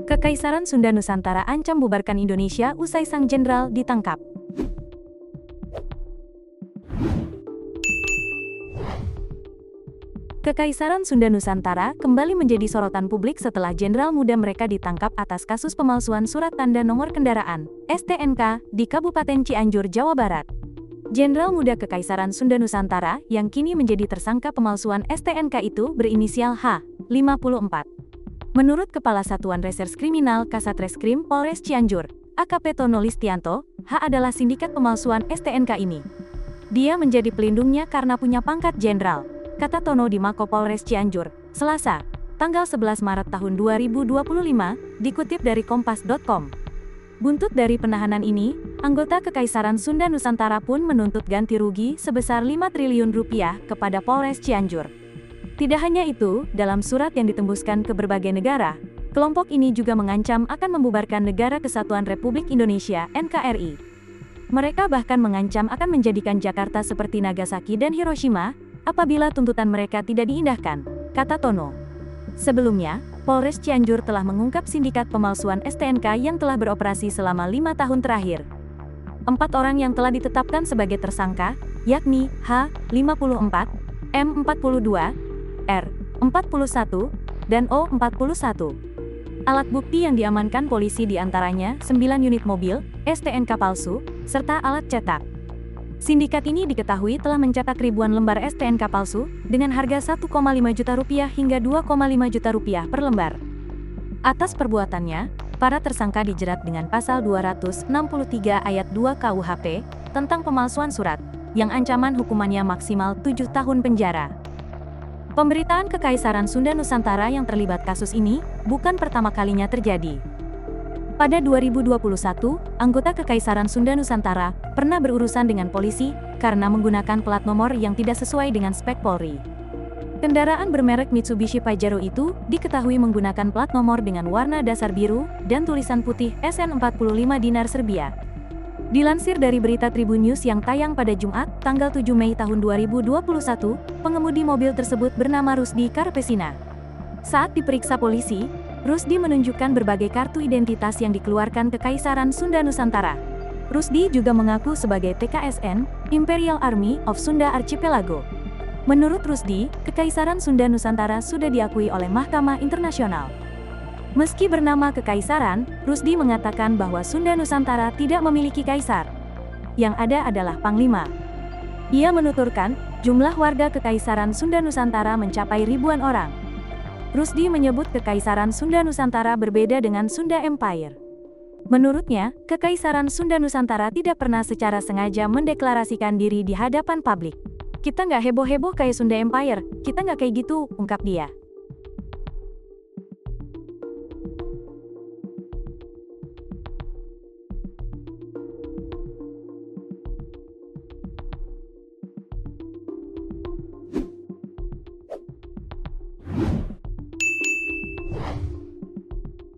Kekaisaran Sunda Nusantara ancam bubarkan Indonesia usai sang jenderal ditangkap. Kekaisaran Sunda Nusantara kembali menjadi sorotan publik setelah jenderal muda mereka ditangkap atas kasus pemalsuan surat tanda nomor kendaraan (STNK) di Kabupaten Cianjur, Jawa Barat. Jenderal muda Kekaisaran Sunda Nusantara yang kini menjadi tersangka pemalsuan STNK itu berinisial H, 54. Menurut Kepala Satuan Reserse Kriminal Kasatreskrim Polres Cianjur, AKP Tono Listianto, H adalah sindikat pemalsuan STNK ini. Dia menjadi pelindungnya karena punya pangkat jenderal, kata Tono di Mako Polres Cianjur, Selasa, tanggal 11 Maret tahun 2025, dikutip dari Kompas.com. Buntut dari penahanan ini, anggota Kekaisaran Sunda Nusantara pun menuntut ganti rugi sebesar 5 triliun rupiah kepada Polres Cianjur. Tidak hanya itu, dalam surat yang ditembuskan ke berbagai negara, kelompok ini juga mengancam akan membubarkan Negara Kesatuan Republik Indonesia (NKRI). Mereka bahkan mengancam akan menjadikan Jakarta seperti Nagasaki dan Hiroshima apabila tuntutan mereka tidak diindahkan, kata Tono. Sebelumnya, Polres Cianjur telah mengungkap sindikat pemalsuan STNK yang telah beroperasi selama 5 tahun terakhir. 4 orang yang telah ditetapkan sebagai tersangka, yakni H, 54, M, 42, R, 41, dan O, 41. Alat bukti yang diamankan polisi diantaranya 9 unit mobil, STNK palsu, serta alat cetak. Sindikat ini diketahui telah mencetak ribuan lembar STNK palsu, dengan harga 1,5 juta rupiah hingga 2,5 juta rupiah per lembar. Atas perbuatannya, para tersangka dijerat dengan pasal 263 ayat 2 KUHP, tentang pemalsuan surat, yang ancaman hukumannya maksimal 7 tahun penjara. Pemberitaan Kekaisaran Sunda Nusantara yang terlibat kasus ini bukan pertama kalinya terjadi. Pada 2021, anggota Kekaisaran Sunda Nusantara pernah berurusan dengan polisi karena menggunakan plat nomor yang tidak sesuai dengan spek Polri. Kendaraan bermerek Mitsubishi Pajero itu diketahui menggunakan plat nomor dengan warna dasar biru dan tulisan putih SN45 dinar Serbia. Dilansir dari berita Tribun News yang tayang pada Jumat, tanggal 7 Mei tahun 2021, pengemudi mobil tersebut bernama Rusdi Karpesina. Saat diperiksa polisi, Rusdi menunjukkan berbagai kartu identitas yang dikeluarkan Kekaisaran Sunda Nusantara. Rusdi juga mengaku sebagai TKSN, Imperial Army of Sunda Archipelago. Menurut Rusdi, Kekaisaran Sunda Nusantara sudah diakui oleh Mahkamah Internasional. Meski bernama Kekaisaran, Rusdi mengatakan bahwa Sunda Nusantara tidak memiliki kaisar. Yang ada adalah panglima. Ia menuturkan, jumlah warga Kekaisaran Sunda Nusantara mencapai ribuan orang. Rusdi menyebut Kekaisaran Sunda Nusantara berbeda dengan Sunda Empire. Menurutnya, Kekaisaran Sunda Nusantara tidak pernah secara sengaja mendeklarasikan diri di hadapan publik. Kita nggak heboh-heboh kayak Sunda Empire, kita nggak kayak gitu, ungkap dia.